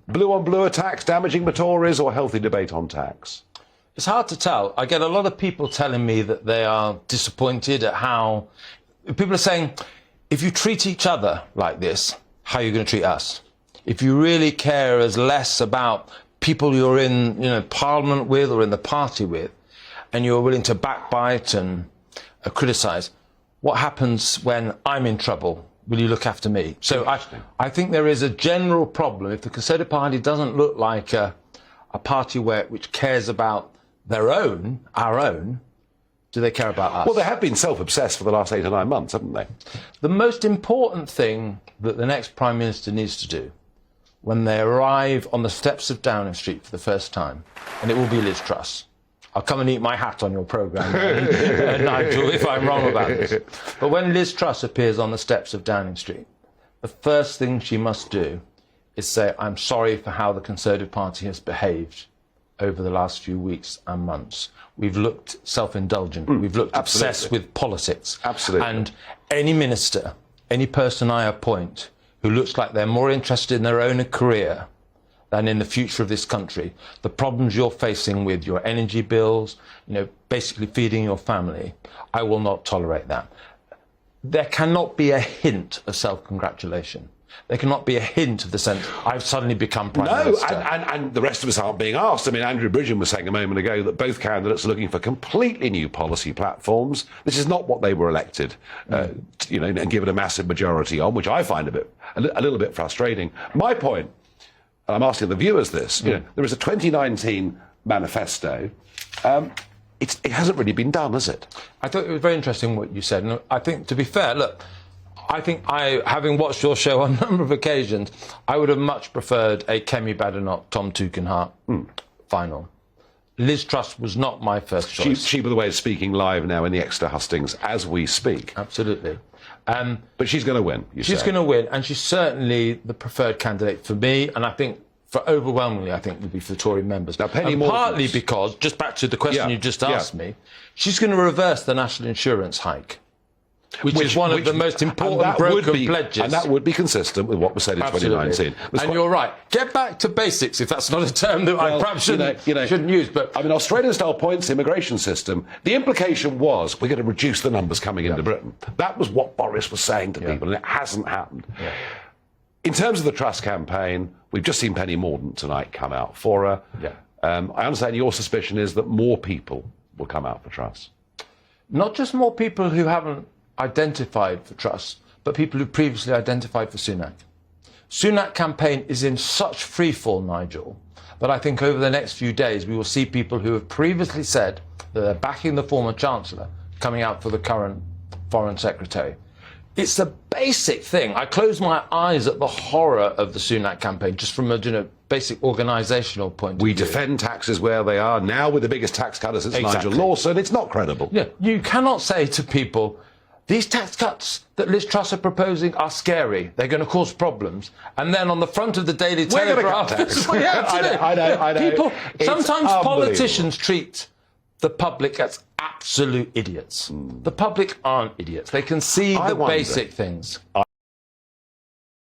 Blue-on-blue attacks damaging the Tories, or healthy debate on tax? It's hard to tell. I get a lot of people telling me that they are disappointed at how... People are saying, if you treat each other like this, how are you going to treat us? If you really care as less about people you're in, Parliament with or in the party with, and you're willing to backbite and criticise, what happens when I'm in trouble? Will you look after me? So I think there is a general problem. If the Conservative Party doesn't look like a party which cares about our own, do they care about us? Well, they have been self-obsessed for the last 8 or 9 months, haven't they? The most important thing that the next Prime Minister needs to do when they arrive on the steps of Downing Street for the first time, and it will be Liz Truss. I'll come and eat my hat on your programme, Nigel, if I'm wrong about this. But when Liz Truss appears on the steps of Downing Street, the first thing she must do is say, I'm sorry for how the Conservative Party has behaved over the last few weeks and months. We've looked self-indulgent. We've looked obsessed with politics. Absolutely. And any minister, any person I appoint who looks like they're more interested in their own career than in the future of this country, the problems you're facing with your energy bills, basically feeding your family, I will not tolerate that. There cannot be a hint of self-congratulation. There cannot be a hint of the sense, I've suddenly become Prime Minister. And the rest of us aren't being asked. I mean, Andrew Bridgen was saying a moment ago that both candidates are looking for completely new policy platforms. This is not what they were elected, and given a massive majority on, which I find a little bit frustrating. My point, and I'm asking the viewers this, there is a 2019 manifesto. It hasn't really been done, has it? I thought it was very interesting what you said. And I think, to be fair, look, I think having watched your show on a number of occasions, I would have much preferred a Kemi Badenoch, Tom Tugendhat final. Liz Truss was not my first choice. She, by the way, is speaking live now in the Exeter hustings as we speak. Absolutely. But she's going to win, She's going to win, and she's certainly the preferred candidate for me, and I think overwhelmingly, I think would be for the Tory members. Now, partly because, just back to the question you just asked me, she's going to reverse the national insurance hike. Which is one of the most important broken pledges. And that would be consistent with what was said in 2019. And you're right. Get back to basics, if that's not a term that I perhaps shouldn't use. But I mean, Australian-style points immigration system, the implication was we're going to reduce the numbers coming into Britain. That was what Boris was saying to people, and it hasn't happened. Yeah. In terms of the Truss campaign, we've just seen Penny Mordaunt tonight come out for her. Yeah. I understand your suspicion is that more people will come out for Truss. Not just more people who haven't identified for Truss, but people who previously identified for Sunak. Sunak campaign is in such freefall, Nigel, that I think over the next few days we will see people who have previously said that they're backing the former Chancellor coming out for the current Foreign Secretary. It's a basic thing. I close my eyes at the horror of the Sunak campaign, just from a basic organisational point of view. We defend taxes where they are, now with the biggest tax cutter since Nigel Lawson. It's not credible. Yeah, you cannot say to people, these tax cuts that Liz Truss are proposing are scary. They're going to cause problems. And then on the front of the Daily Telegraph... I know. People, sometimes politicians treat the public as absolute idiots. The public aren't idiots. They can see the basic things.